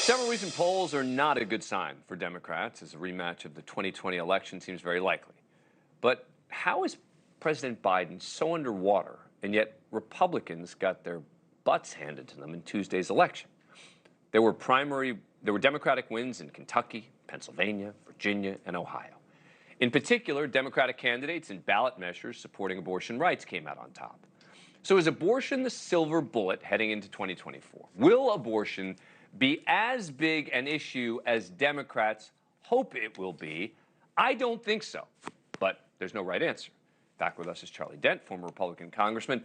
several recent polls are not a good sign for Democrats, as a rematch of the 2020 election seems very likely. But how is President Biden so underwater, and yet Republicans got their butts handed to them in Tuesday's election? There were Democratic wins in Kentucky, Pennsylvania, Virginia, and Ohio. In particular, Democratic candidates in ballot measures supporting abortion rights came out on top. So is abortion the silver bullet heading into 2024? Will abortion be as big an issue as Democrats hope it will be? I don't think so, but there's no right answer. Back with us is Charlie Dent, former Republican congressman,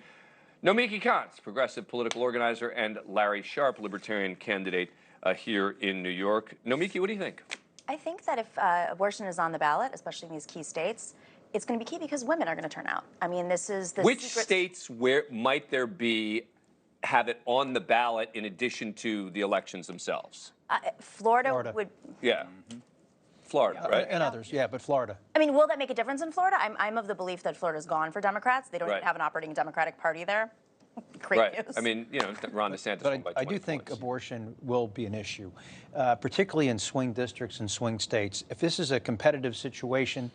Nomiki Konst, progressive political organizer, and Larry Sharpe, libertarian candidate here in New York. Nomiki, what do you think? I think that if abortion is on the ballot, especially in these key states, it's going to be key because women are going to turn out. I mean, this is the Which states where might there be have it on the ballot in addition to the elections themselves? Florida would. Yeah. Florida, right? And others, yeah, but Florida. I mean, will that make a difference in Florida? I'm of the belief that Florida's gone for Democrats. They don't even have an operating Democratic Party there. Great news. I mean, you know, Ron DeSantis but won by 20 I do think points. abortion will be an issue, particularly in swing districts and swing states. If this is a competitive situation,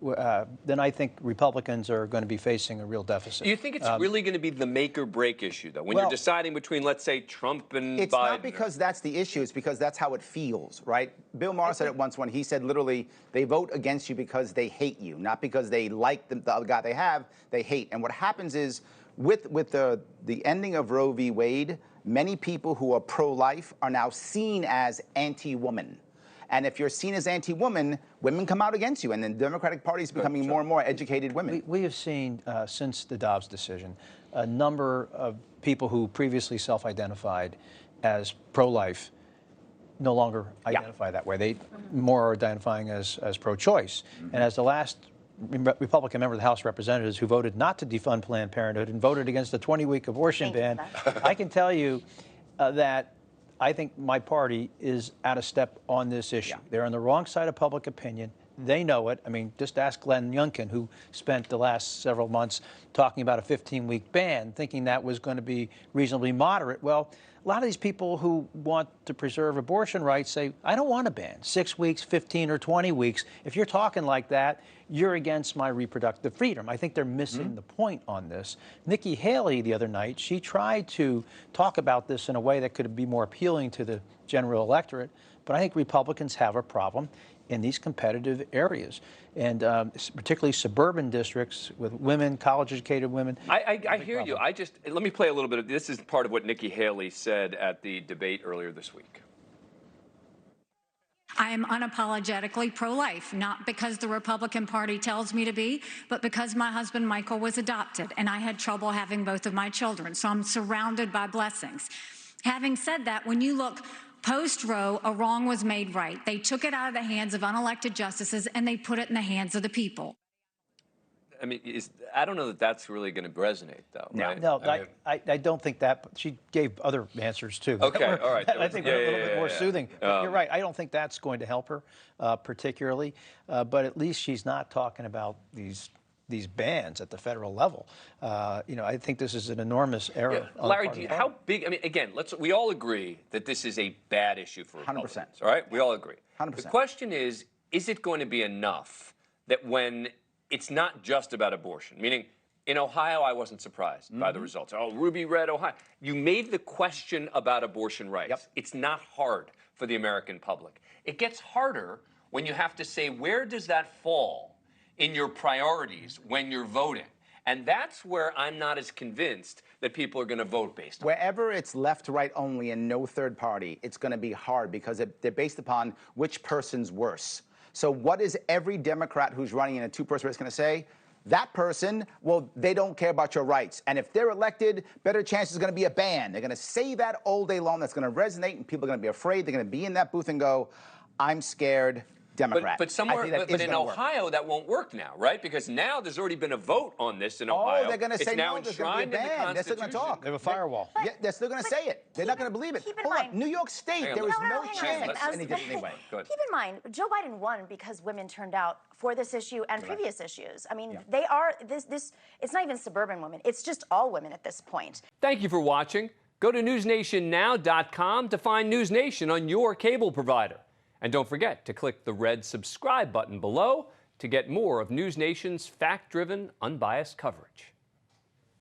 then I think Republicans are going to be facing a real deficit. Do you think it's really going to be the make or break issue, though, when you're deciding between, let's say, Trump and Biden? It's not because that's the issue. It's because that's how it feels, right? Bill Maher said it once when he said, literally, they vote against you because they hate you, not because they like the guy they have, they hate. And what happens is, with the ending of Roe v. Wade, many people who are pro-life are now seen as anti-woman. And if you're seen as anti-woman, women come out against you, and the Democratic Party is becoming more and more educated women. We have seen, since the Dobbs decision, a number of people who previously self-identified as pro-life no longer identify that way. They more are identifying as pro-choice. And as the last Republican member of the House of Representatives who voted not to defund Planned Parenthood and voted against the 20-week abortion ban, I can tell you that I think my party is out of step on this issue. They're on the wrong side of public opinion. They know it. I mean, just ask Glenn Youngkin, who spent the last several months talking about a 15-week ban, thinking that was going to be reasonably moderate. Well, a lot of these people who want to preserve abortion rights say, I don't want a ban, 6 weeks, 15 or 20 weeks. If you're talking like that, you're against my reproductive freedom. I think they're missing the point on this. Nikki Haley the other night, she tried to talk about this in a way that could be more appealing to the general electorate, but I think Republicans have a problem in these competitive areas, and particularly suburban districts with women, college-educated women. I hear you. Let me play a little bit of this. Is part of what Nikki Haley said at the debate earlier this week. I am unapologetically pro-life, not because the Republican Party tells me to be, but because my husband Michael was adopted, and I had trouble having both of my children, so I'm surrounded by blessings. Having said that, when you look post-Roe, a wrong was made right. They took it out of the hands of unelected justices, and they put it in the hands of the people. I mean, I don't know that that's really going to resonate, though. Right? No, I don't think that. She gave other answers, too. Okay, all right. I think we're a little bit more soothing. But you're right. I don't think that's going to help her particularly. But at least she's not talking about these bans at the federal level. You know, I think this is an enormous error. Yeah. Larry, how big? I mean, again, we all agree that this is a bad issue for Republicans. 100%. All right, we all agree. 100%. The question is it going to be enough that when it's not just about abortion, meaning in Ohio, I wasn't surprised by the results. Oh, Ruby Red, Ohio. You made the question about abortion rights. It's not hard for the American public. It gets harder when you have to say, where does that fall in your priorities when you're voting? And that's where I'm not as convinced that people are going to vote based on. Wherever it's left, right only and no third party, it's going to be hard because they're based upon which person's worse. So what is every Democrat who's running in a two-person race going to say? That person, well, they don't care about your rights. And if they're elected, better chance is going to be a ban. They're going to say that all day long. That's going to resonate, and people are going to be afraid. They're going to be in that booth and go, I'm scared. Democrat. But in Ohio, that won't work now, right? Because now there's already been a vote on this in Ohio. Oh, they're going to say now no, there's going to be a ban. They're still going to talk. They have a firewall. Yeah, they're still going to say it. They're not going to believe it. Hold on. New York State, there is no chance any different anyway. Keep in mind, Joe Biden won because women turned out for this issue and previous issues. I mean, they are, it's not even suburban women. It's just all women at this point. Thank you for watching. Go to newsnationnow.com to find NewsNation on your cable provider. And don't forget to click the red subscribe button below to get more of NewsNation's fact-driven, unbiased coverage.